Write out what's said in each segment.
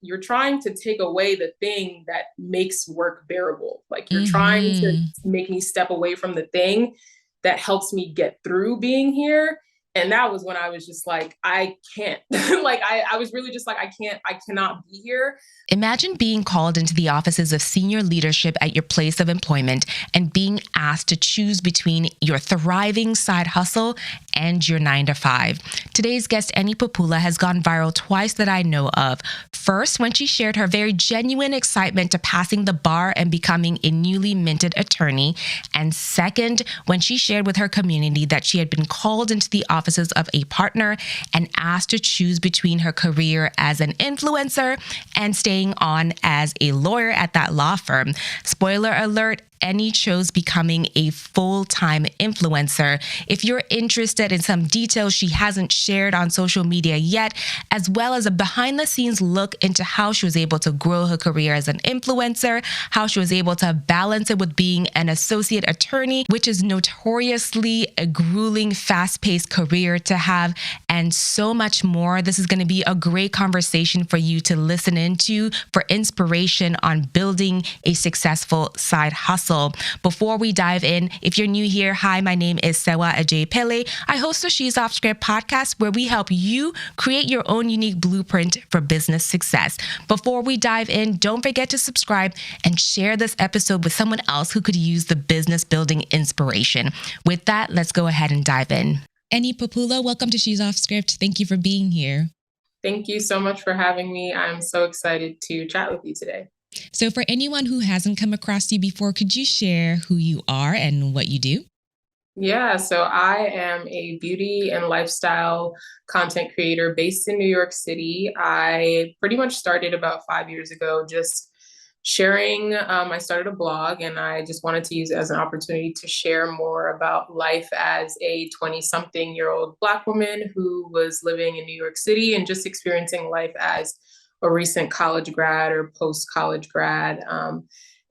you're trying to take away the thing that makes work bearable. Like you're trying to Hmm. make me step away from the thing that helps me get through being here. And that was when I was just like, I can't. I was really just like, I cannot be here. Imagine being called into the offices of senior leadership at your place of employment and being asked to choose between your thriving side hustle and your 9 to 5. Today's guest, Eni Popoola, has gone viral twice that I know of. First, when she shared her very genuine excitement to passing the bar and becoming a newly minted attorney. And second, when she shared with her community that she had been called into the offices of a partner and asked to choose between her career as an influencer and staying on as a lawyer at that law firm. Spoiler alert, Eni chose becoming a full-time influencer. If you're interested in some details she hasn't shared on social media yet, as well as a behind-the-scenes look into how she was able to grow her career as an influencer, how she was able to balance it with being an associate attorney, which is notoriously a grueling, fast-paced career to have, and so much more, this is going to be a great conversation for you to listen into for inspiration on building a successful side hustle. Before we dive in, if you're new here, hi, my name is Sewa Ajay Pele. I host the She's Off Script podcast where we help you create your own unique blueprint for business success. Before we dive in, don't forget to subscribe and share this episode with someone else who could use the business building inspiration. With that, let's go ahead and dive in. Eni Popoola, welcome to She's Off Script. Thank you for being here. Thank you so much for having me. I'm so excited to chat with you today. So for anyone who hasn't come across you before, could you share who you are and what you do? Yeah, so I am a beauty and lifestyle content creator based in New York City. I pretty much started about 5 years ago, just sharing. I started a blog and I just wanted to use it as an opportunity to share more about life as a 20-something-year-old Black woman who was living in New York City and just experiencing life as a recent college grad or post-college grad.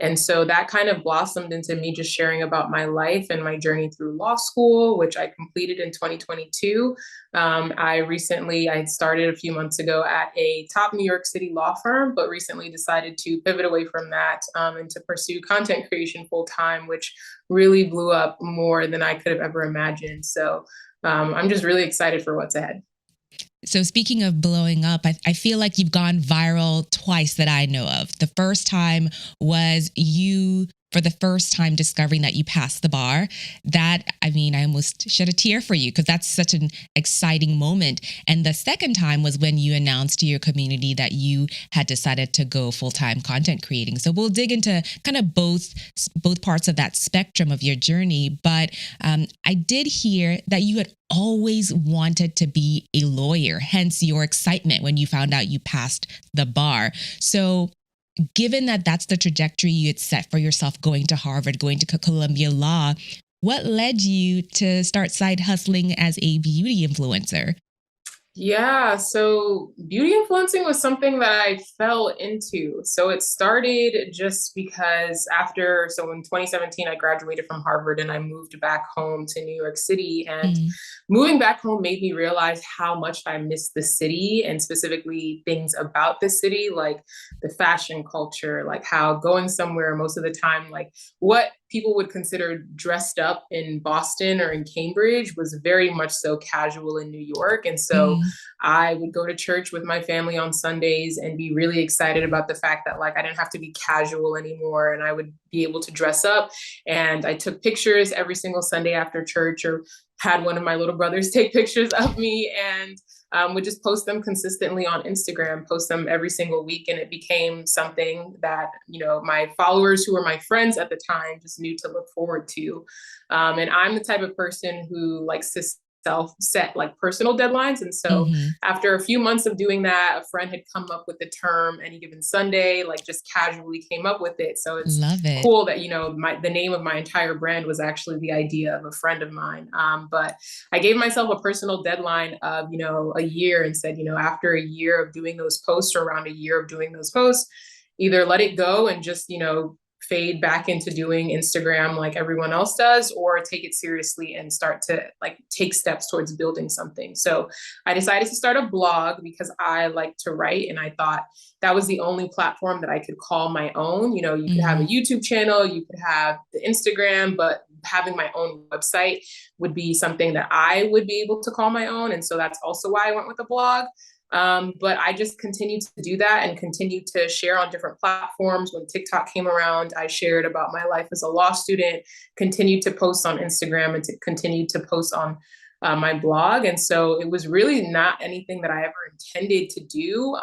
And so that kind of blossomed into me just sharing about my life and my journey through law school, which I completed in 2022. I started a few months ago at a top New York City law firm, but recently decided to pivot away from that and to pursue content creation full time, which really blew up more than I could have ever imagined. So I'm just really excited for what's ahead. So speaking of blowing up, I feel like you've gone viral twice that I know of. The first time was you, for the first time, discovering that you passed the bar. That, I mean, I almost shed a tear for you because that's such an exciting moment. And the second time was when you announced to your community that you had decided to go full-time content creating. So we'll dig into kind of both parts of that spectrum of your journey. But I did hear that you had always wanted to be a lawyer, hence your excitement when you found out you passed the bar. So given that that's the trajectory you had set for yourself, going to Harvard, going to Columbia Law, what led you to start side hustling as a beauty influencer? Yeah, so beauty influencing was something that I fell into. So it started just because so in 2017, I graduated from Harvard and I moved back home to New York City. And Mm, moving back home made me realize how much I missed the city and specifically things about the city, like the fashion culture, like how going somewhere most of the time, like what people would consider dressed up in Boston or in Cambridge was very much so casual in New York. And so mm. I would go to church with my family on Sundays and be really excited about the fact that like I didn't have to be casual anymore and I would be able to dress up. And I took pictures every single Sunday after church or had one of my little brothers take pictures of me and would just post them consistently on Instagram, post them every single week. And it became something that, my followers who were my friends at the time just knew to look forward to. And I'm the type of person who likes to self set like personal deadlines. And so Hmm. after a few months of doing that, a friend had come up with the term any given Sunday, like just casually came up with it. So it's Love it. cool that, the name of my entire brand was actually the idea of a friend of mine. But I gave myself a personal deadline of, a year and said, after a year of doing those posts or around a year of doing those posts, either let it go and just, fade back into doing Instagram like everyone else does, or take it seriously and start to like take steps towards building something. So I decided to start a blog because I like to write, and I thought that was the only platform that I could call my own. You know, you could have a Mm, YouTube channel, you could have the Instagram, but having my own website would be something that I would be able to call my own. And so that's also why I went with a blog. But I just continued to do that and continued to share on different platforms. When TikTok came around, I shared about my life as a law student, continued to post on Instagram, and to continue to post on my blog. And so it was really not anything that I ever intended to do.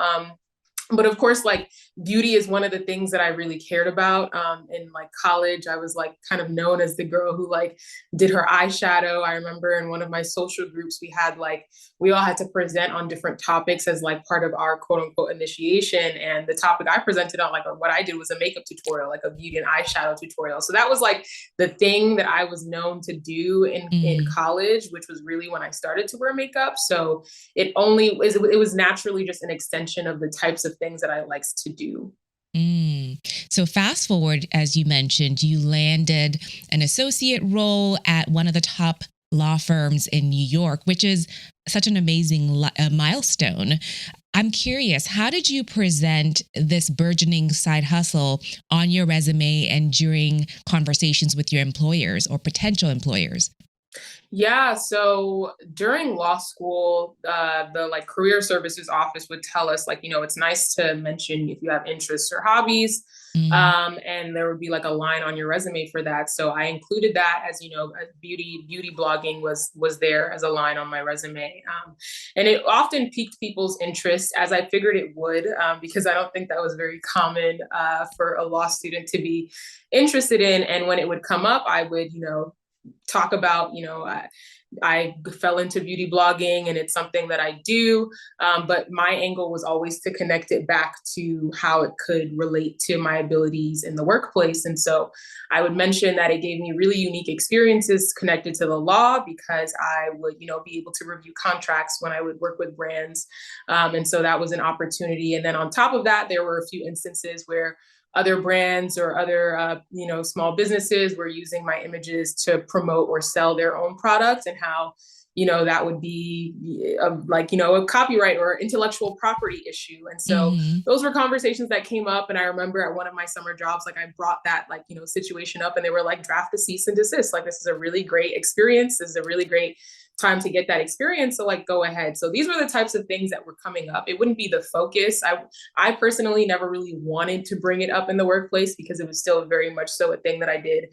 But of course, like beauty is one of the things that I really cared about. In like college, I was like kind of known as the girl who like did her eyeshadow. I remember in one of my social groups, we had like, we all had to present on different topics as like part of our quote unquote initiation. And the topic I presented on, like, or what I did was a makeup tutorial, like a beauty and eyeshadow tutorial. So that was like the thing that I was known to do in mm, college, which was really when I started to wear makeup. So it was naturally just an extension of the types of things that I likes to do. mm. So fast forward, as you mentioned, you landed an associate role at one of the top law firms in New York, which is such an amazing milestone. I'm curious, how did you present this burgeoning side hustle on your resume and during conversations with your employers or potential employers? Yeah, so during law school, the like career services office would tell us like, it's nice to mention if you have interests or hobbies. Mm, And there would be like a line on your resume for that. So I included that as, beauty blogging was there as a line on my resume. And it often piqued people's interest, as I figured it would, because I don't think that was very common for a law student to be interested in. And when it would come up, I would, talk about, I fell into beauty blogging and it's something that I do. But my angle was always to connect it back to how it could relate to my abilities in the workplace. And so I would mention that it gave me really unique experiences connected to the law because I would, be able to review contracts when I would work with brands. And so that was an opportunity. And then on top of that, there were a few instances where other brands or other small businesses were using my images to promote or sell their own products, and how that would be a copyright or intellectual property issue. And so hmm those were conversations that came up. And I remember at one of my summer jobs, like I brought that situation up, and they were like, draft a cease and desist, like this is a really great experience, this is a really great time to get that experience, so like go ahead. So these were the types of things that were coming up. It wouldn't be the focus. I personally never really wanted to bring it up in the workplace because it was still very much so a thing that I did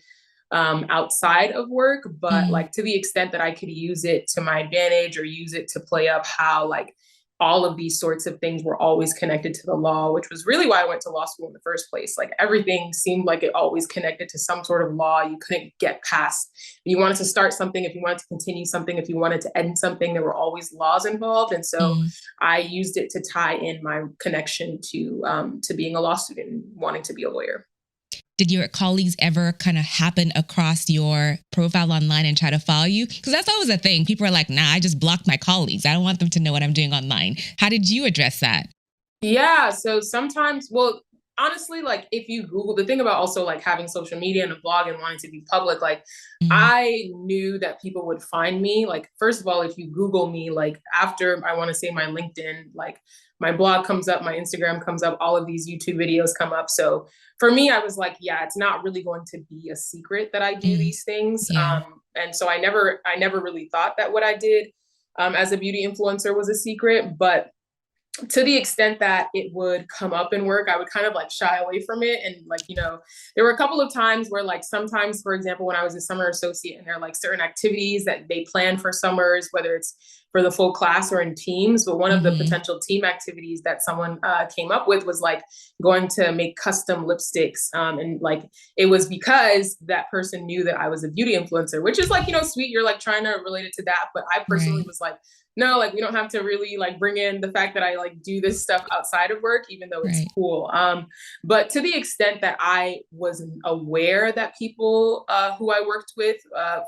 outside of work. But mm, like to the extent that I could use it to my advantage or use it to play up how like all of these sorts of things were always connected to the law, which was really why I went to law school in the first place. Like everything seemed like it always connected to some sort of law. You couldn't get past. If you wanted to start something, if you wanted to continue something, if you wanted to end something, there were always laws involved. And so mm. I used it to tie in my connection to being a law student and wanting to be a lawyer. Did your colleagues ever kind of happen across your profile online and try to follow you? Because that's always a thing. People are like, nah, I just blocked my colleagues. I don't want them to know what I'm doing online. How did you address that? Yeah, so sometimes, well, honestly, like if you Google, the thing about also like having social media and a blog and wanting to be public, like Mm, I knew that people would find me. Like, first of all, if you Google me, like after I want to say my LinkedIn, like my blog comes up, my Instagram comes up, all of these YouTube videos come up. So for me, I was like, yeah, it's not really going to be a secret that I do mm, these things. yeah. And so I never really thought that what I did as a beauty influencer was a secret. But to the extent that it would come up in work, I would kind of like shy away from it. And like, there were a couple of times where like sometimes, for example, when I was a summer associate and there are like certain activities that they plan for summers, whether it's for the full class or in teams. But one of the hmm potential team activities that someone came up with was like going to make custom lipsticks. And like, it was because that person knew that I was a beauty influencer, which is like, sweet. You're like trying to relate it to that. But I personally Right, was like, no, like we don't have to really like bring in the fact that I like do this stuff outside of work, even though it's right. cool. But to the extent that I was aware that people who I worked with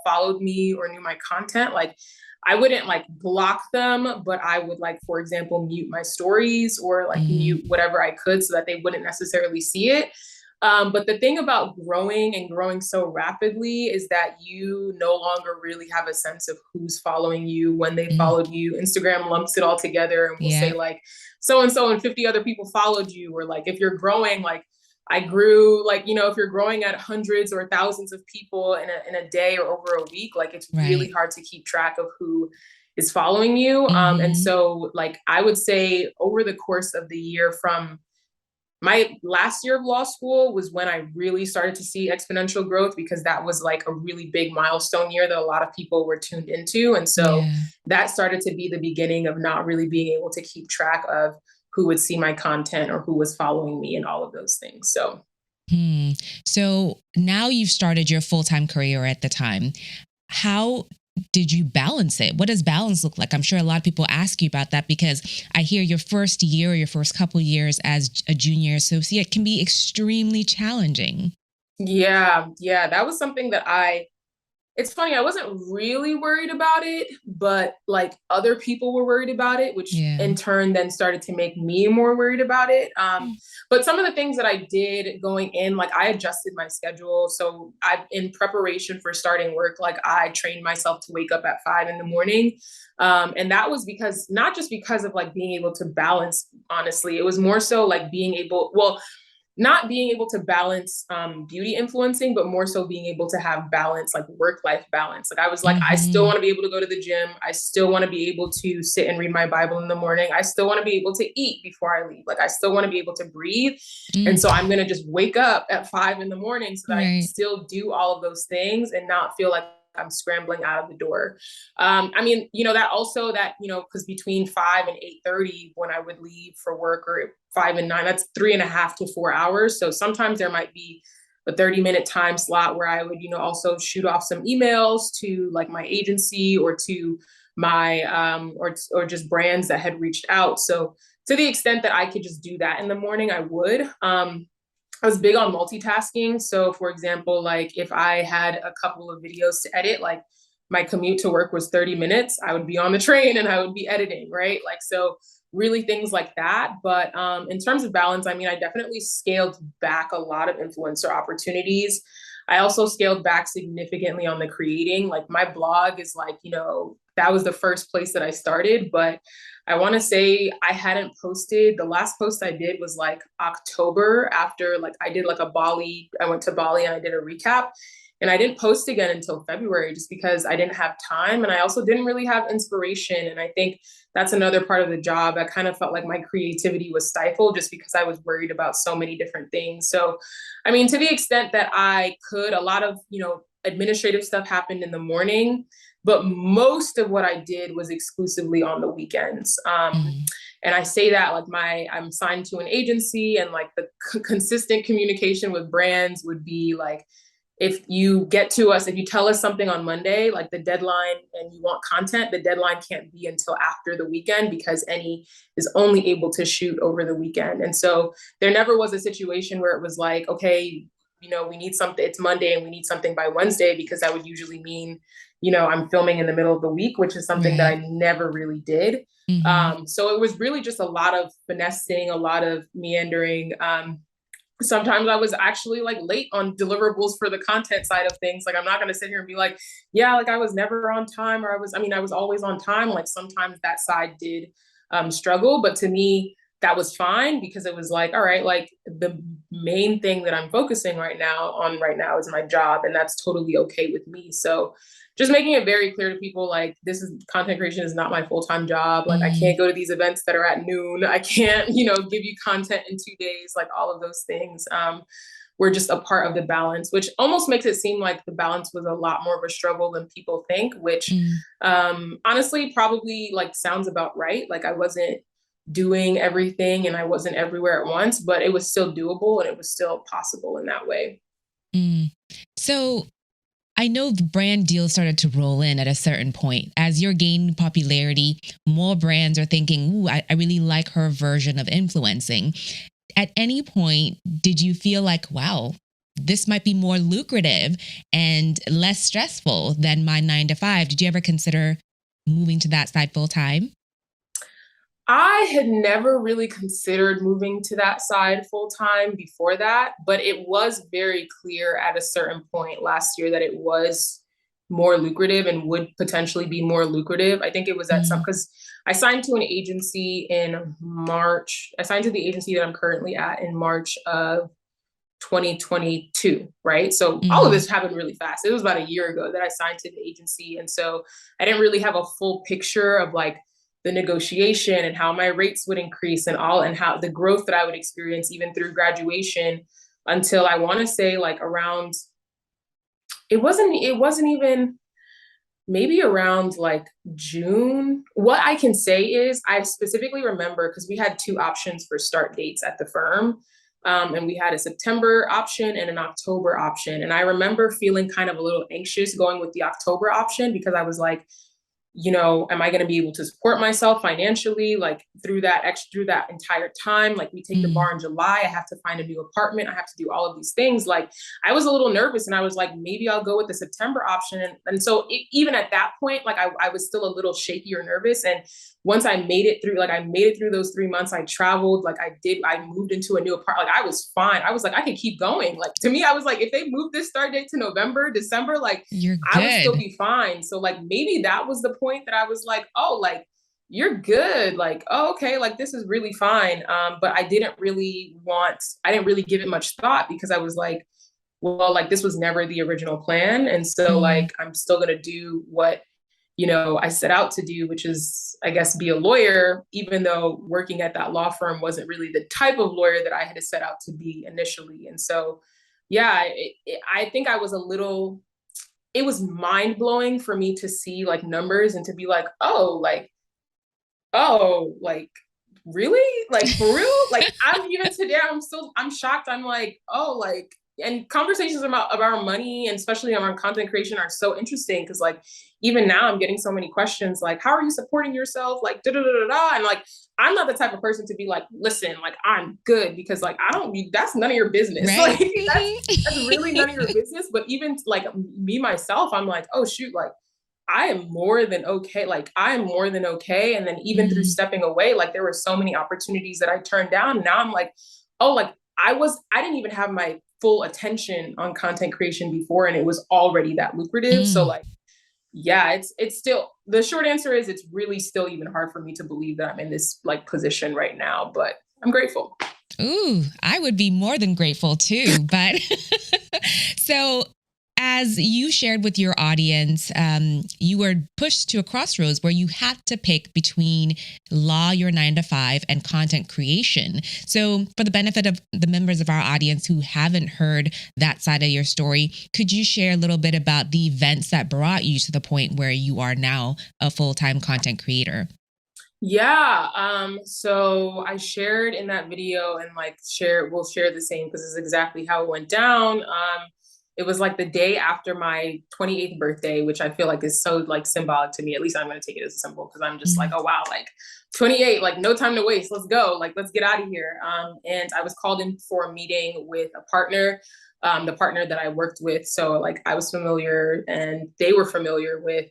followed me or knew my content, like I wouldn't like block them, but I would like, for example, mute my stories or like Mm, mute whatever I could so that they wouldn't necessarily see it. But the thing about growing and growing so rapidly is that you no longer really have a sense of who's following you, when they Mm, followed you. Instagram lumps it all together and will say yeah, like so and so and 50 other people followed you. Or like if you're growing, like I grew, like, if you're growing at hundreds or thousands of people in a day or over a week, like it's really right. hard to keep track of who is following you. And Mm-hmm. so like I would say over the course of the year, from my last year of law school was when I really started to see exponential growth, because that was like a really big milestone year that a lot of people were tuned into. And so Yeah. that started to be the beginning of not really being able to keep track of who would see my content or who was following me and all of those things. So Hmm. So now you've started your full time career at the time. How did you balance it? What does balance look like? I'm sure a lot of people ask you about that because I hear your first year or your first couple years as a junior associate can be extremely challenging. yeah, that was something that it's funny, I wasn't really worried about it, but like other people were worried about it, which Yeah. in turn then started to make me more worried about it. Mm. But some of the things that I did going in, like I adjusted my schedule. So in preparation for starting work, like I trained myself to wake up at 5 in the morning. And that was because, not just because of like being able to balance, honestly, it was more so like not being able to balance beauty influencing, but more so being able to have balance, like work-life balance. Like I was like, I still Mm-hmm. want to be able to go to the gym. I still want to be able to sit and read my Bible in the morning. I still want to be able to eat before I leave. Like I still want to be able to breathe. And Mm. so I'm going to just wake up at 5 in the morning so that I can Right. still do all of those things and not feel like I'm scrambling out of the door. I mean, that also that, because between 5 and 8:30, when I would leave for work, or 5 and 9, that's 3.5 to 4 hours. So sometimes there might be a 30-minute time slot where I would, also shoot off some emails to like my agency or to my or just brands that had reached out. So to the extent that I could just do that in the morning, I would. I was big on multitasking. So, for example, like if I had a couple of videos to edit, like my commute to work was 30 minutes, I would be on the train and I would be editing, right? Like, so really things like that. But in terms of balance, I mean, I definitely scaled back a lot of influencer opportunities. I also scaled back significantly on the creating. Like my blog is like, that was the first place that I started, but I want to say I hadn't posted. The last post I did was like October, after like I did like I went to Bali and I did a recap. And I didn't post again until February, just because I didn't have time. And I also didn't really have inspiration. And I think that's another part of the job. I kind of felt like my creativity was stifled just because I was worried about so many different things. So, I mean, to the extent that I could, a lot of, administrative stuff happened in the morning, but most of what I did was exclusively on the weekends. Mm. And I say that like I'm signed to an agency, and like the consistent communication with brands would be like, if you get to us, if you tell us something on Monday, like the deadline, and you want content, the deadline can't be until after the weekend, because Eni is only able to shoot over the weekend. And so there never was a situation where it was like, okay, we need something, it's Monday and we need something by Wednesday, because that would usually mean, I'm filming in the middle of the week, which is something that Right. I never really did. Mm-hmm. So it was really just a lot of finessing, a lot of meandering. Sometimes I was actually like late on deliverables for the content side of things. Like I'm not going to sit here and be like, yeah, like I was never on time, or I was always on time. Like sometimes that side did struggle, but to me, that was fine, because it was like, all right, like the main thing that I'm focusing right now is my job, and that's totally okay with me. So just making it very clear to people, like, this is content creation is not my full-time job. Like I Mm. can't go to these events that are at noon. I can't, give you content in 2 days. Like all of those things were just a part of the balance, which almost makes it seem like the balance was a lot more of a struggle than people think, which Mm. honestly probably like sounds about right. Like I wasn't doing everything and I wasn't everywhere at once, but it was still doable and it was still possible in that way. Mm. So I know the brand deals started to roll in at a certain point. As you're gaining popularity, more brands are thinking, ooh, I really like her version of influencing. At any point, did you feel like, wow, this might be more lucrative and less stressful than my 9 to 5? Did you ever consider moving to that side full time? I had never really considered moving to that side full time before that, but it was very clear at a certain point last year that it was more lucrative and would potentially be more lucrative. I think it was at some, Mm, because I signed to an agency in March. I signed to the agency that I'm currently at in March of 2022, right? So all of mm, this happened really fast. It was about a year ago that I signed to the agency. And so I didn't really have a full picture of like the negotiation and how my rates would increase and all and how the growth that I would experience even through graduation until I want to say like around it wasn't even maybe around like June. What I can say is I specifically remember because we had two options for start dates at the firm. And we had a September option and an October option. And I remember feeling kind of a little anxious going with the October option because I was like, am I going to be able to support myself financially, like through that entire time? Like we take the mm, bar in July, I have to find a new apartment, I have to do all of these things. Like I was a little nervous, and I was like, maybe I'll go with the September option. And so even at that point, like I was still a little shaky or nervous. And once I made it through, like I made it through those 3 months, I traveled, like I moved into a new apartment. Like I was fine. I was like, I could keep going. Like to me, I was like, if they move this start date to November, December, like you're I would still good. be fine. So like maybe that was the point that I was like, oh, like you're good. Like, oh, okay, like this is really fine. But I didn't really give it much thought because I was like, well, like this was never the original plan. And so Mm, like I'm still gonna do what I set out to do, which is, I guess, be a lawyer, even though working at that law firm wasn't really the type of lawyer that I had set out to be initially. And so, yeah, I think I was a little it was mind blowing for me to see like numbers and to be like, like really? Like for real? Like I'm even today, I'm shocked. I'm like, oh, like, and conversations about money and especially around content creation are so interesting because like even now I'm getting so many questions like, how are you supporting yourself? Like da da da da da. And like I'm not the type of person to be like, listen, like I'm good because like I don't that's none of your business. Like right? that's really none of your business. But even like me myself, I'm like, oh shoot, like I am more than okay. Like I am more than okay. And then even through Mm, stepping away, like there were so many opportunities that I turned down. Now I'm like, oh, like I didn't even have my full attention on content creation before, and it was already that lucrative. So mm. like, yeah, it's still the short answer is it's really still even hard for me to believe that I'm in this like position right now, but I'm grateful. Ooh, I would be more than grateful too. But so, as you shared with your audience, you were pushed to a crossroads where you had to pick between law, your 9 to 5, and content creation. So, for the benefit of the members of our audience who haven't heard that side of your story, could you share a little bit about the events that brought you to the point where you are now a full-time content creator? Yeah. So I shared in that video and like we'll share the same because it's exactly how it went down. It was like the day after my 28th birthday, which I feel like is so like symbolic to me. At least I'm gonna take it as a symbol because I'm just like, Mm, oh wow, like 28, like no time to waste. Let's go. Like let's get out of here. And I was called in for a meeting with a partner, the partner that I worked with. So like I was familiar and they were familiar with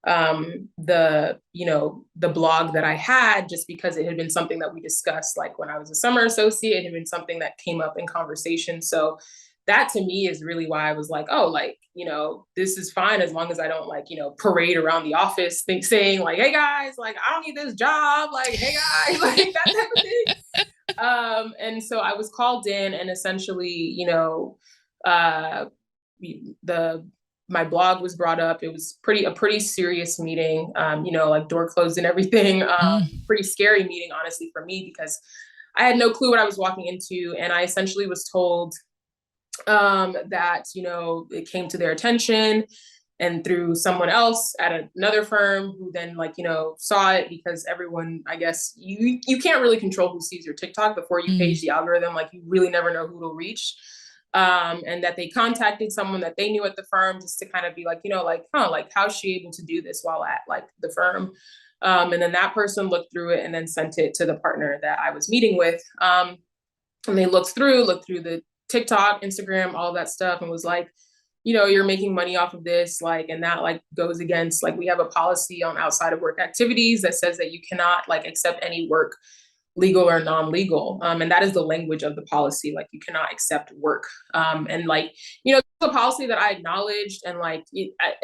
the blog that I had just because it had been something that we discussed like when I was a summer associate. It had been something that came up in conversation. So that to me is really why I was like, oh, like, this is fine as long as I don't like, parade around the office saying like, hey guys, like I don't need this job, like, hey guys, like that type of thing. And so I was called in and essentially, uh the my blog was brought up. It was a pretty serious meeting, like door closed and everything. mm, Pretty scary meeting, honestly, for me because I had no clue what I was walking into, and I essentially was told that it came to their attention and through someone else at another firm who then like saw it because everyone, I guess, you can't really control who sees your TikTok before you mm, page the algorithm. Like you really never know who it'll reach. And that they contacted someone that they knew at the firm just to kind of be like, like, huh, like how's she able to do this while at like the firm? And then that person looked through it and then sent it to the partner that I was meeting with. And they looked through the TikTok, Instagram, all that stuff, and was like, you're making money off of this, like, and that like goes against, like, we have a policy on outside of work activities that says that you cannot like accept any work, legal or non-legal. And that is the language of the policy. Like, you cannot accept work. And like, the policy that I acknowledged, and like,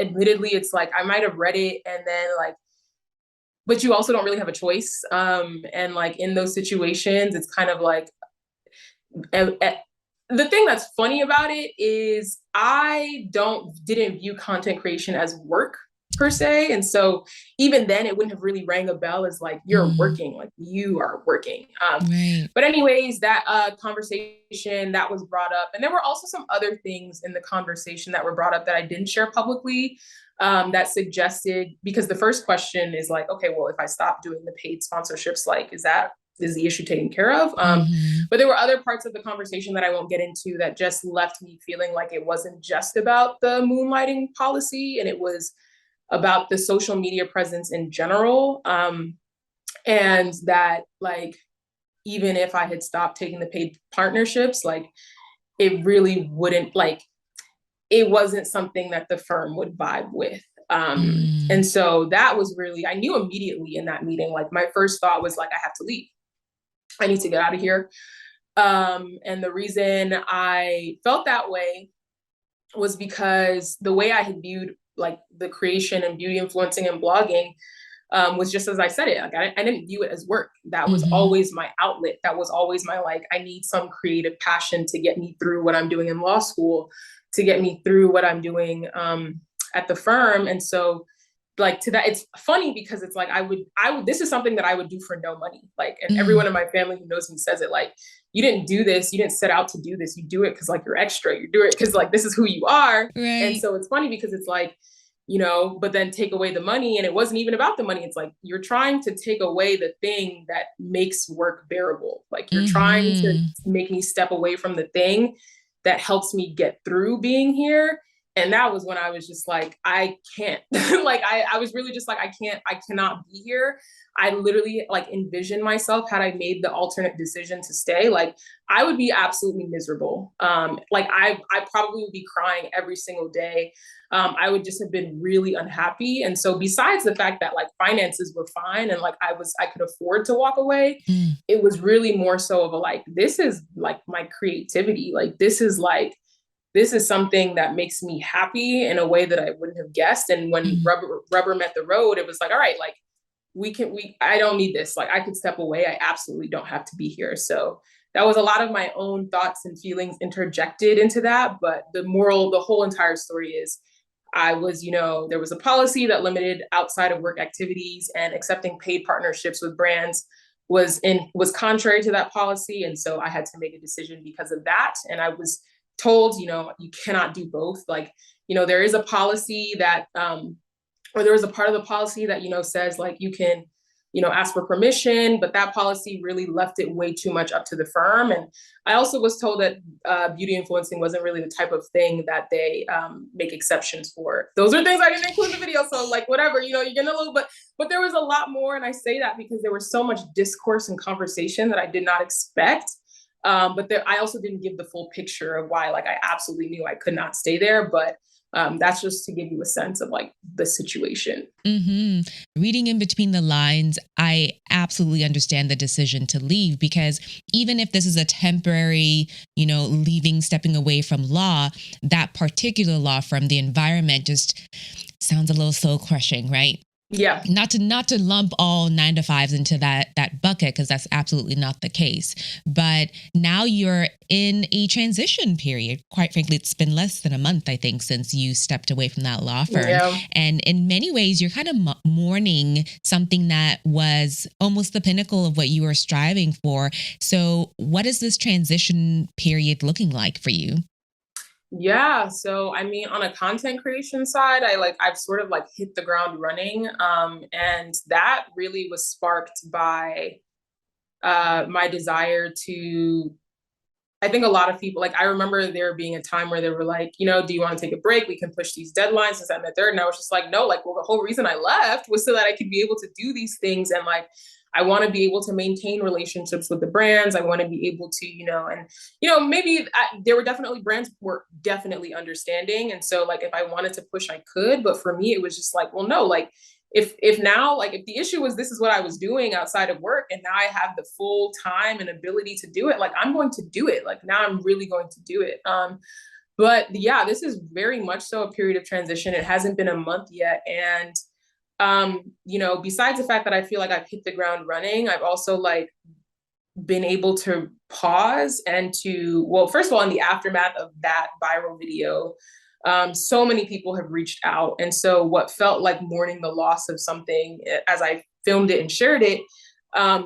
admittedly, it's like, I might've read it and then like, but you also don't really have a choice. And like in those situations, it's kind of like, the thing that's funny about it is I didn't view content creation as work per se. And so even then it wouldn't have really rang a bell as like, you're working, like you are working. Right. But anyways, that conversation that was brought up, and there were also some other things in the conversation that were brought up that I didn't share publicly, that suggested, because the first question is like, okay, well, if I stop doing the paid sponsorships, like, is the issue taken care of? But there were other parts of the conversation that I won't get into that just left me feeling like it wasn't just about the moonlighting policy, and it was about the social media presence in general. And that like, even if I had stopped taking the paid partnerships, like it really wouldn't, like, it wasn't something that the firm would vibe with. And so that was really, I knew immediately in that meeting, like my first thought was like, I have to leave. I need to get out of here. And the reason I felt that way was because the way I had viewed like the creation and beauty influencing and blogging, was just as I said it. Like I didn't view it as work. That was always my outlet. That was always my, like, I need some creative passion to get me through what I'm doing in law school, to get me through what I'm doing at the firm. And so like to that, it's funny because it's like, I would, this is something that I would do for no money. Like, and everyone in my family who knows me says it, like, you didn't do this, you didn't set out to do this. You do it because like you're extra, you do it because like, this is who you are. Right. And so it's funny because it's like, but then take away the money, and it wasn't even about the money. It's like, you're trying to take away the thing that makes work bearable. Like you're trying to make me step away from the thing that helps me get through being here. And that was when I was just like, I can't, like, I was really just like, I cannot be here. I literally like envisioned myself, had I made the alternate decision to stay, like I would be absolutely miserable. Like I probably would be crying every single day. I would just have been really unhappy. And so besides the fact that like finances were fine and like I could afford to walk away, it was really more so of a like, this is like my creativity. Like, this is something that makes me happy in a way that I wouldn't have guessed. And when rubber met the road, it was like, all right, like I don't need this. Like I could step away. I absolutely don't have to be here. So that was a lot of my own thoughts and feelings interjected into that. But the whole entire story is I was, there was a policy that limited outside of work activities, and accepting paid partnerships with brands was contrary to that policy. And so I had to make a decision because of that. And I was told, you cannot do both. Like, there is a policy that, or there is a part of the policy that, says like you can, ask for permission, but that policy really left it way too much up to the firm. And I also was told that beauty influencing wasn't really the type of thing that they make exceptions for. Those are things I didn't include in the video. So like, whatever, you're getting a little bit, but there was a lot more. And I say that because there was so much discourse and conversation that I did not expect. But I also didn't give the full picture of why, like, I absolutely knew I could not stay there. But that's just to give you a sense of like the situation. Reading in between the lines, I absolutely understand the decision to leave, because even if this is a temporary, leaving, stepping away from law, that particular law firm, the environment just sounds a little soul crushing, right? Yeah. Not to lump all 9-to-5s into that bucket, because that's absolutely not the case. But now you're in a transition period. Quite frankly, it's been less than a month, I think, since you stepped away from that law firm. Yeah. And in many ways, you're kind of mourning something that was almost the pinnacle of what you were striving for. So what is this transition period looking like for you? Yeah. So, I mean, on a content creation side, I've sort of like hit the ground running. And that really was sparked by my desire to, I think a lot of people, like, I remember there being a time where they were like, do you want to take a break? We can push these deadlines, this, that, and the third. And I was just like, no, like, well, the whole reason I left was so that I could be able to do these things. And like, I want to be able to maintain relationships with the brands. I want to be able to, maybe there were definitely brands were definitely understanding. And so like, if I wanted to push, I could, but for me, it was just like, well, no, like, if now, like, if the issue was this is what I was doing outside of work and now I have the full time and ability to do it, like, I'm going to do it. Like, now I'm really going to do it. But yeah, this is very much so a period of transition. It hasn't been a month yet. And, besides the fact that I feel like I've hit the ground running, I've also like been able to pause and well, first of all, in the aftermath of that viral video, so many people have reached out. And so what felt like mourning the loss of something as I filmed it and shared it,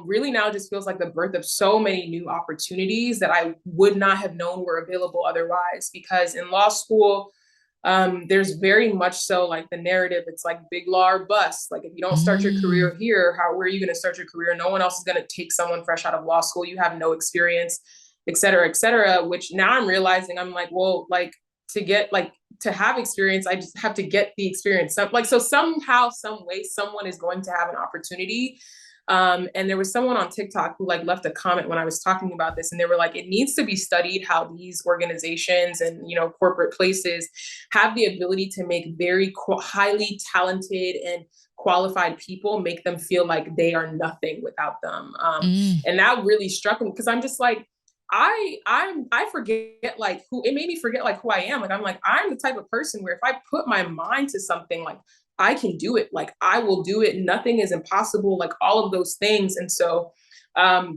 really now just feels like the birth of so many new opportunities that I would not have known were available otherwise. Because in law school, there's very much so like the narrative, it's like big law or bust. Like, if you don't start your career here, where are you going to start your career? No one else is going to take someone fresh out of law school. You have no experience, et cetera, et cetera. Which now I'm realizing, I'm like, well, like, to have experience, I just have to get the experience. So somehow, some way, someone is going to have an opportunity. And there was someone on TikTok who like left a comment when I was talking about this, and they were like, it needs to be studied how these organizations and, corporate places have the ability to make very highly talented and qualified people, make them feel like they are nothing without them. And that really struck me, because I'm just like, I forget like who, it made me forget like who I am. Like, I'm like, I'm the type of person where if I put my mind to something, like, I can do it. Like, I will do it. Nothing is impossible, like all of those things. And so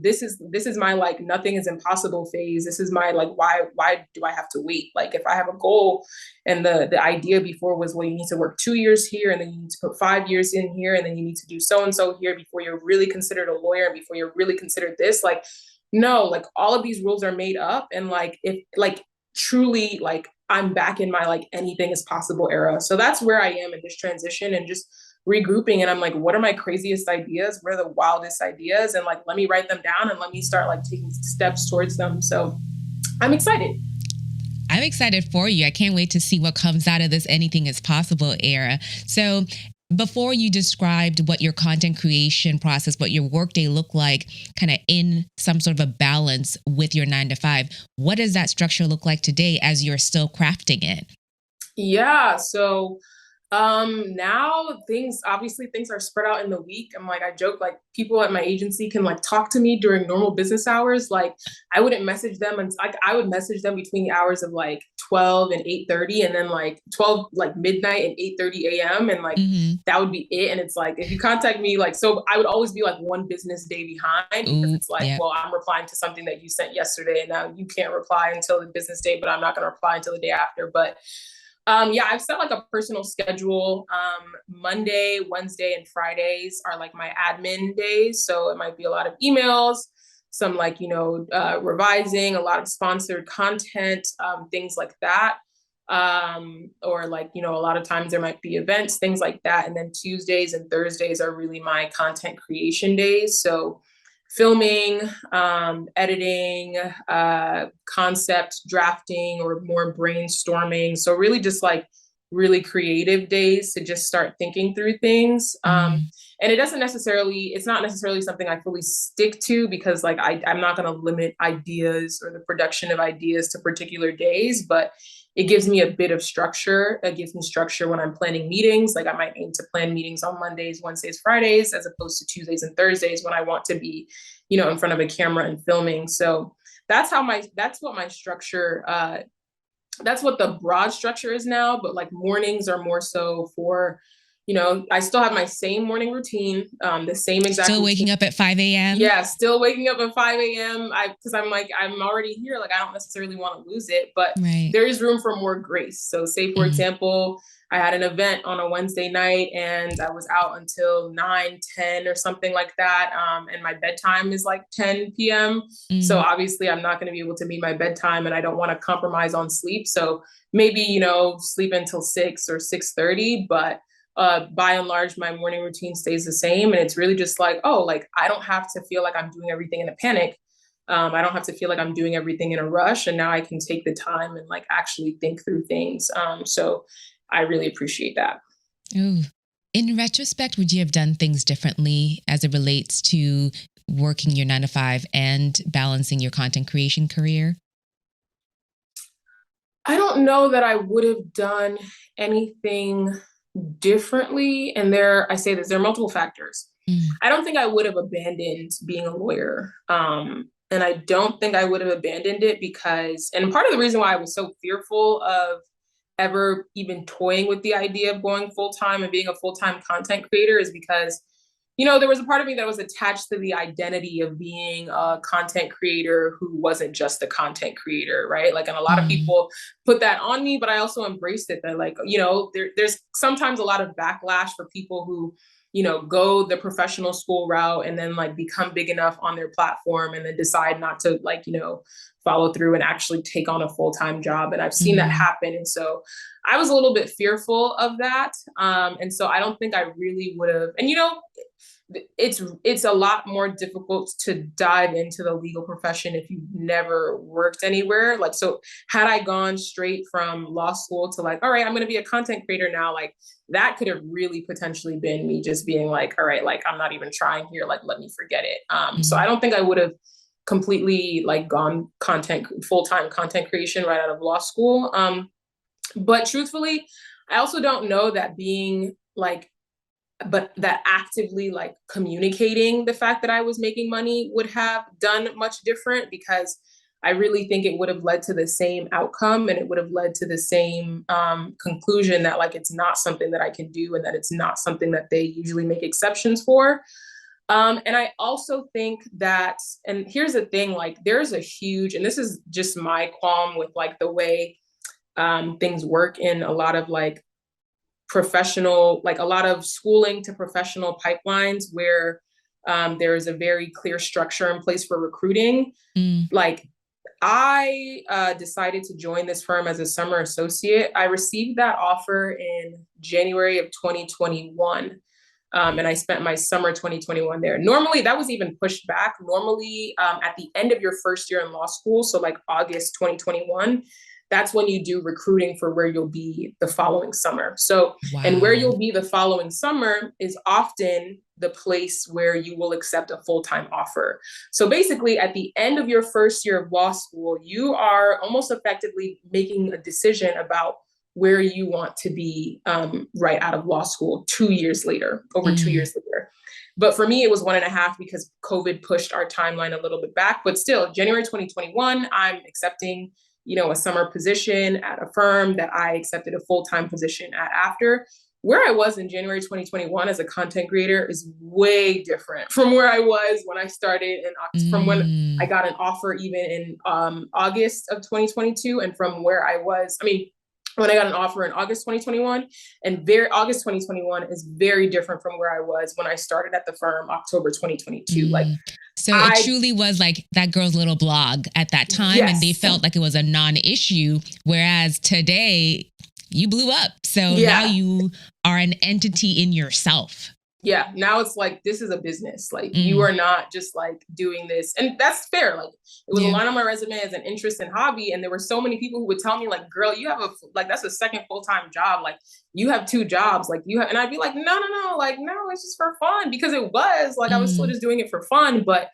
this is my like nothing is impossible phase. This is my like, why do I have to wait? Like, if I have a goal, and the idea before was, well, you need to work 2 years here, and then you need to put 5 years in here, and then you need to do so and so here before you're really considered a lawyer, and before you're really considered this. Like, no, like, all of these rules are made up. And like, if like truly, like, I'm back in my like anything is possible era. So that's where I am in this transition, and just regrouping. And I'm like, what are my craziest ideas? What are the wildest ideas? And like, let me write them down and let me start like taking steps towards them. So I'm excited. I'm excited for you. I can't wait to see what comes out of this anything is possible era. So before you described what your content creation process, what your workday looked like, kind of in some sort of a balance with your 9 to 5, what does that structure look like today as you're still crafting it? Yeah. So now things are spread out in the week. I'm like, I joke, like, people at my agency can like talk to me during normal business hours. Like, I wouldn't message them, and like, I would message them between the hours of like 12 and 8:30, and then like 12, like midnight and 8:30 a.m. And like, that would be it. And it's like, if you contact me, like, so I would always be like one business day behind, because it's like, well, I'm replying to something that you sent yesterday, and now you can't reply until the business day, but I'm not going to reply until the day after. But yeah, I've set like a personal schedule. Monday, Wednesday, and Fridays are like my admin days. So it might be a lot of emails, some like, revising, a lot of sponsored content, things like that. Or like, a lot of times there might be events, things like that. And then Tuesdays and Thursdays are really my content creation days. So filming, editing, concept drafting, or more brainstorming. So really just like really creative days to just start thinking through things. And it's not necessarily something I fully stick to, because like I'm not going to limit ideas or the production of ideas to particular days, but it gives me a bit of structure. It gives me structure when I'm planning meetings. Like, I might aim to plan meetings on Mondays, Wednesdays, Fridays, as opposed to Tuesdays and Thursdays when I want to be, in front of a camera and filming. So that's what my structure, that's what the broad structure is now. But like, mornings are more so for, I still have my same morning routine, the same exact. Still waking up at 5 a.m.? Yeah, still waking up at 5 a.m. Because I'm like, I'm already here. Like, I don't necessarily want to lose it, but there is room for more grace. So say, for example, I had an event on a Wednesday night, and I was out until 9, 10 or something like that. And my bedtime is like 10 p.m. So obviously I'm not going to be able to meet my bedtime, and I don't want to compromise on sleep. So maybe, sleep until 6 or 6:30, but by and large, my morning routine stays the same. And it's really just like, oh, like, I don't have to feel like I'm doing everything in a panic. I don't have to feel like I'm doing everything in a rush. And now I can take the time and like actually think through things. So I really appreciate that. Ooh, In retrospect, would you have done things differently as it relates to working your 9 to 5 and balancing your content creation career? I don't know that I would have done anything differently. And I say this, there are multiple factors. Mm, I don't think I would have abandoned being a lawyer. And I don't think I would have abandoned it because, and part of the reason why I was so fearful of ever even toying with the idea of going full time and being a full time content creator is because, there was a part of me that was attached to the identity of being a content creator who wasn't just a content creator, right? Like, and a lot of mm, people put that on me, but I also embraced it. That, like, there's sometimes a lot of backlash for people who, go the professional school route and then like become big enough on their platform and then decide not to, like, follow through and actually take on a full-time job. And I've seen that mm, happen. And so I was a little bit fearful of that. And so I don't think I really would have, and it's a lot more difficult to dive into the legal profession if you've never worked anywhere. Like, so had I gone straight from law school to like, all right, I'm going to be a content creator now, like that could have really potentially been me just being like, all right, like I'm not even trying here, like let me forget it. So I mm, don't think I would have completely like gone full-time content creation right out of law school. But truthfully, I also don't know that being like, but that actively like communicating the fact that I was making money would have done much different, because I really think it would have led to the same outcome, and it would have led to the same conclusion that like it's not something that I can do, and that it's not something that they usually make exceptions for. And I also think that, and here's the thing, like there's a huge, and this is just my qualm with like the way things work in a lot of like professional, like a lot of schooling to professional pipelines where there is a very clear structure in place for recruiting. mm, Like I decided to join this firm as a summer associate. I received that offer in January of 2021. And I spent my summer 2021 there. Normally, that was even pushed back. Normally, at the end of your first year in law school, so like August 2021, that's when you do recruiting for where you'll be the following summer. So, and where wow. you'll be the following summer is often the place where you will accept a full-time offer. So basically, at the end of your first year of law school, you are almost effectively making a decision about where you want to be right out of law school 2 years later, over two Mm, years later. But for me, it was 1.5 because COVID pushed our timeline a little bit back. But still, January 2021, I'm accepting, a summer position at a firm that I accepted a full-time position at after. Where I was in January 2021 as a content creator is way different from where I was when I started, and from when I mm, got an offer even in August of 2022, and from where I was, I mean, when I got an offer in August 2021, and August 2021 is very different from where I was when I started at the firm October 2022. Like mm. So it I, truly was like that girl's little blog at that time, and they yes, felt like it was a non-issue. Whereas today, you blew up. So now yeah, you are an entity in yourself. yeah. Now it's like, this is a business. Like you Mm, are not just like doing this. And that's fair. Like it was a yeah. line on my resume as an interest and hobby. And there were so many people who would tell me like, girl, you have like, that's a second full-time job. Like you have two jobs. Like you have, and I'd be like, no, no, no. Like, no, it's just for fun, because it was like, I was still Mm, just doing it for fun. But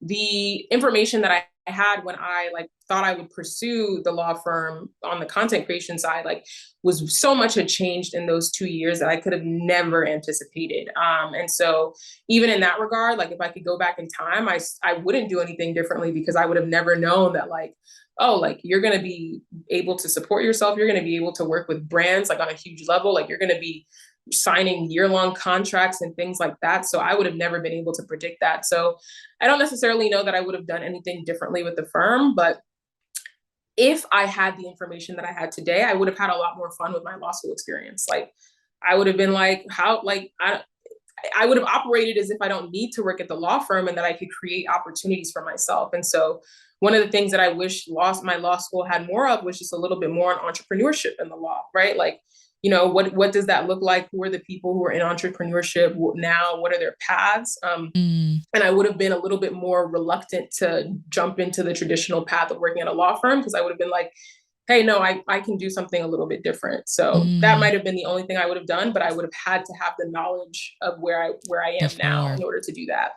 the information that I had when I like thought I would pursue the law firm on the content creation side, like was so much had changed in those 2 years that I could have never anticipated. And so even in that regard, like if I could go back in time, I wouldn't do anything differently, because I would have never known that like, oh, like you're going to be able to support yourself. You're going to be able to work with brands like on a huge level. Like you're going to be signing year-long contracts and things like that. So I would have never been able to predict that. So I don't necessarily know that I would have done anything differently with the firm, but if I had the information that I had today, I would have had a lot more fun with my law school experience. Like I would have been like, how, like, I would have operated as if I don't need to work at the law firm, and that I could create opportunities for myself. And so one of the things that I wish my law school had more of was just a little bit more on entrepreneurship in the law, right? Like, what does that look like? Who are the people who are in entrepreneurship now? What are their paths? mm, And I would have been a little bit more reluctant to jump into the traditional path of working at a law firm, because I would have been like, hey, no, I can do something a little bit different. So that Mm, might have been the only thing I would have done, but I would have had to have the knowledge of where I am now before. in order to do that.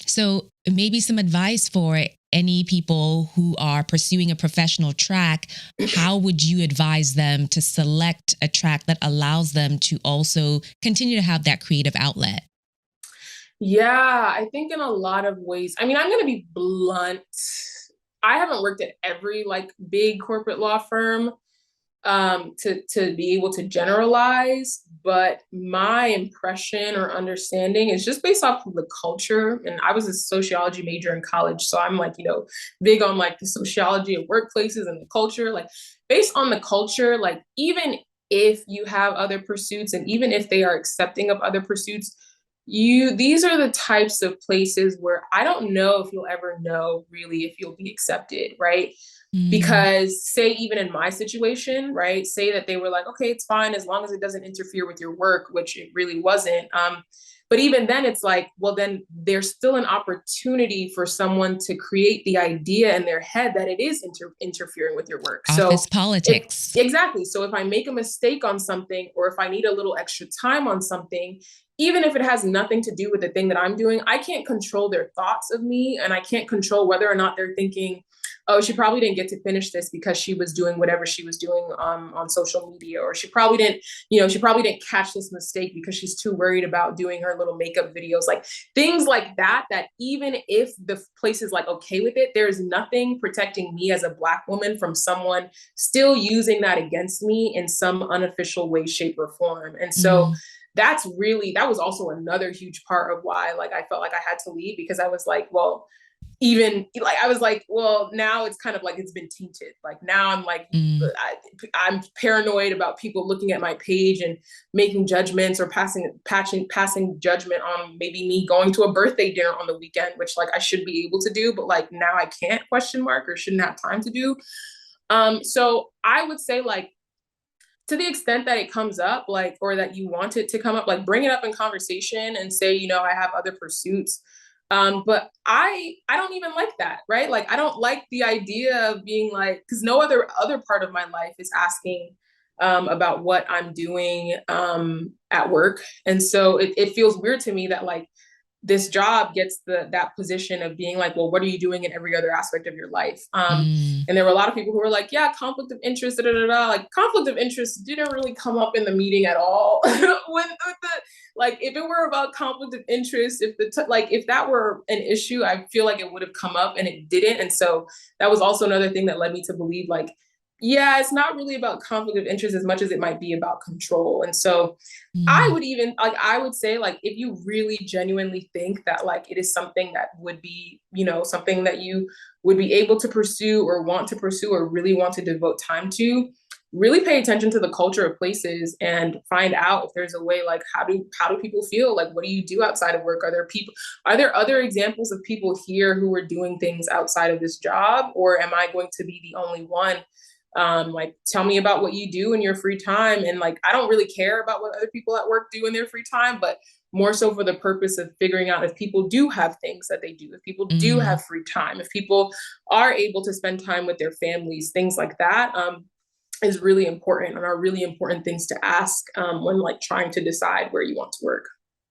So maybe some advice for any people who are pursuing a professional track. How would you advise them to select a track that allows them to also continue to have that creative outlet? Yeah, I think in a lot of ways. I mean, I'm going to be blunt. I haven't worked at every like big corporate law firm to be able to generalize, but my impression or understanding is just based off of the culture. And I was a sociology major in college, so I'm like, big on like the sociology of workplaces and the culture. Like based on the culture, like even if you have other pursuits and even if they are accepting of other pursuits, these are the types of places where I don't know if you'll ever know really if you'll be accepted, right? Mm, Because say even in my situation, right, say that they were like, okay, it's fine as long as it doesn't interfere with your work, which it really wasn't. But even then it's like, well, then there's still an opportunity for someone to create the idea in their head that it is interfering with your work. So office if politics. exactly, so if I make a mistake on something or if I need a little extra time on something, even if it has nothing to do with the thing that I'm doing, I can't control their thoughts of me, and I can't control whether or not they're thinking, oh, she probably didn't get to finish this because she was doing whatever she was doing on social media, or she probably didn't catch this mistake because she's too worried about doing her little makeup videos, like things like that. That even if the place is like okay with it, there's nothing protecting me as a Black woman from someone still using that against me in some unofficial way, shape, or form. And so Mm, that was also another huge part of why like I felt like I had to leave, because I was like, well, even like I was like, well, now it's kind of like it's been tainted. Like now I'm like, mm, I'm paranoid about people looking at my page and making judgments or passing judgment on maybe me going to a birthday dinner on the weekend, which like I should be able to do, but like now I can't, question mark, or shouldn't have time to do. So I would say like, to the extent that it comes up, like, or that you want it to come up, like bring it up in conversation and say, I have other pursuits. But I don't even like that, right? Like I don't like the idea of being like, because no other part of my life is asking about what I'm doing at work. And so it feels weird to me that like this job gets that position of being like, well, what are you doing in every other aspect of your life? mm. And there were a lot of people who were like, yeah, conflict of interest, da, da, da, da. Like conflict of interest didn't really come up in the meeting at all. With the like, if it were about conflict of interest, if that were an issue, I feel like it would have come up, and it didn't. And so that was also another thing that led me to believe like, yeah, it's not really about conflict of interest as much as it might be about control. And so Mm, I would say like if you really genuinely think that like it is something that would be, something that you would be able to pursue or want to pursue or really want to devote time to, really pay attention to the culture of places and find out if there's a way, like how do people feel? Like what do you do outside of work? Are there other examples of people here who are doing things outside of this job, or am I going to be the only one? Like tell me about what you do in your free time. And like I don't really care about what other people at work do in their free time, but more so for the purpose of figuring out if people do have things that they do, if people do mm. have free time, if people are able to spend time with their families, things like that. Is really important and are really important things to ask when like trying to decide where you want to work.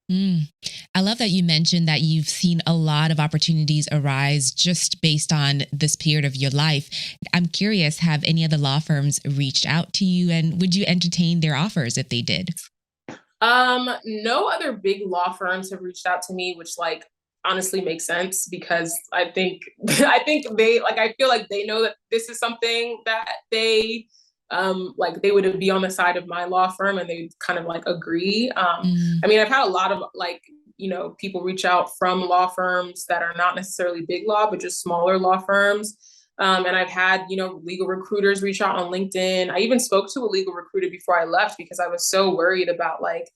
Mm. I love that you mentioned that you've seen a lot of opportunities arise just based on this period of your life. I'm curious, have any of the law firms reached out to you, and would you entertain their offers if they did? No other big law firms have reached out to me, which like honestly makes sense, because I think I think I feel like they know that this is something that they like they would be on the side of my law firm, and they kind of like agree. Mm, I mean, I've had a lot of like, people reach out from law firms that are not necessarily big law, but just smaller law firms. And I've had, legal recruiters reach out on LinkedIn. I even spoke to a legal recruiter before I left because I was so worried about like,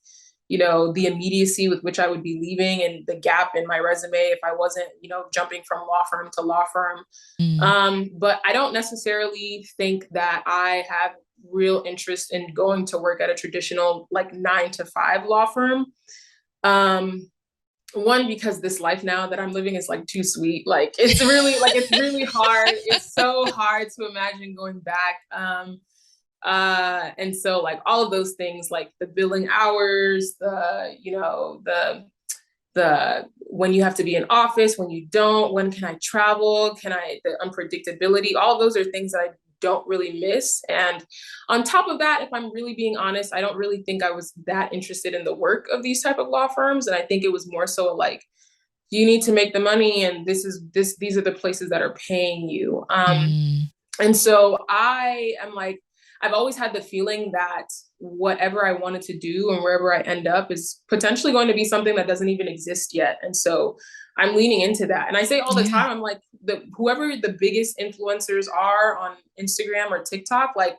the immediacy with which I would be leaving and the gap in my resume if I wasn't, jumping from law firm to law firm. mm, But I don't necessarily think that I have real interest in going to work at a traditional like 9 to 5 law firm. Um, One, because this life now that I'm living is like too sweet. Like it's really hard. It's so hard to imagine going back. And so like all of those things, like the billing hours, the when you have to be in office, when you don't, when can I travel, the unpredictability, all of those are things that I don't really miss. And on top of that, if I'm really being honest, I don't really think I was that interested in the work of these type of law firms. And I think it was more so like, you need to make the money, and these are the places that are paying you. Mm, And so I am like, I've always had the feeling that whatever I wanted to do and wherever I end up is potentially going to be something that doesn't even exist yet. And so I'm leaning into that. And I say all the yeah. time, I'm like, whoever the biggest influencers are on Instagram or TikTok, like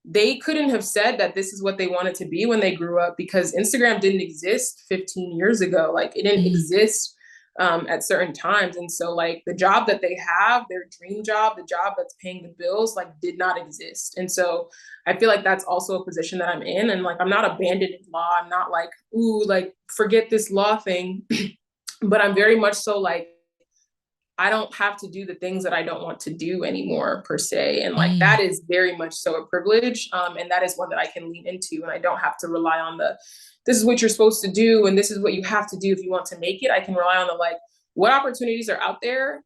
they couldn't have said that this is what they wanted to be when they grew up, because Instagram didn't exist 15 years ago. Like it didn't Mm, exist at certain times. And so like the job that they have, their dream job, the job that's paying the bills, like did not exist. And so I feel like that's also a position that I'm in. And like I'm not abandoning law. I'm not like, ooh, like forget this law thing. But I'm very much so like, I don't have to do the things that I don't want to do anymore per se. And like mm. that is very much so a privilege. And that is one that I can lean into, and I don't have to rely on this is what you're supposed to do and this is what you have to do if you want to make it. I can rely on the like, what opportunities are out there?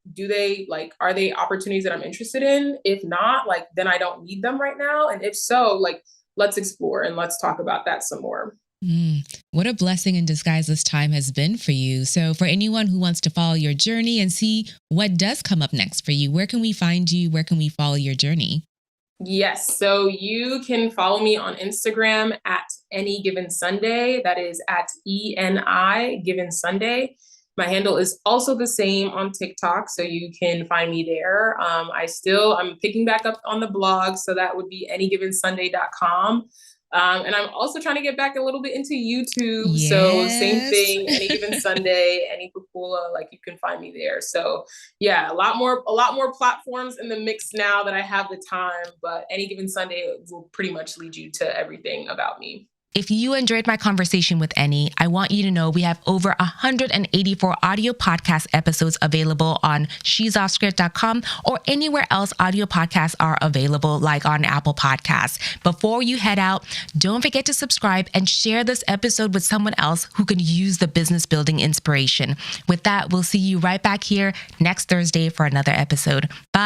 Are they opportunities that I'm interested in? If not, like then I don't need them right now. And if so, like let's explore and let's talk about that some more. Mm, what a blessing in disguise this time has been for you. So, for anyone who wants to follow your journey and see what does come up next for you, where can we find you? Where can we follow your journey? Yes. So you can follow me on Instagram at Any Given Sunday. That is at ENI Given Sunday. My handle is also the same on TikTok, so you can find me there. I'm picking back up on the blog, so that would be anygivensunday.com. And I'm also trying to get back a little bit into YouTube. So same Yes. thing, Any Given Sunday, Eni Popoola, like you can find me there. So yeah, a lot more platforms in the mix now that I have the time, but Any Given Sunday will pretty much lead you to everything about me. If you enjoyed my conversation with Eni, I want you to know we have over 184 audio podcast episodes available on she'soffscript.com or anywhere else audio podcasts are available, like on Apple Podcasts. Before you head out, don't forget to subscribe and share this episode with someone else who can use the business building inspiration. With that, we'll see you right back here next Thursday for another episode. Bye.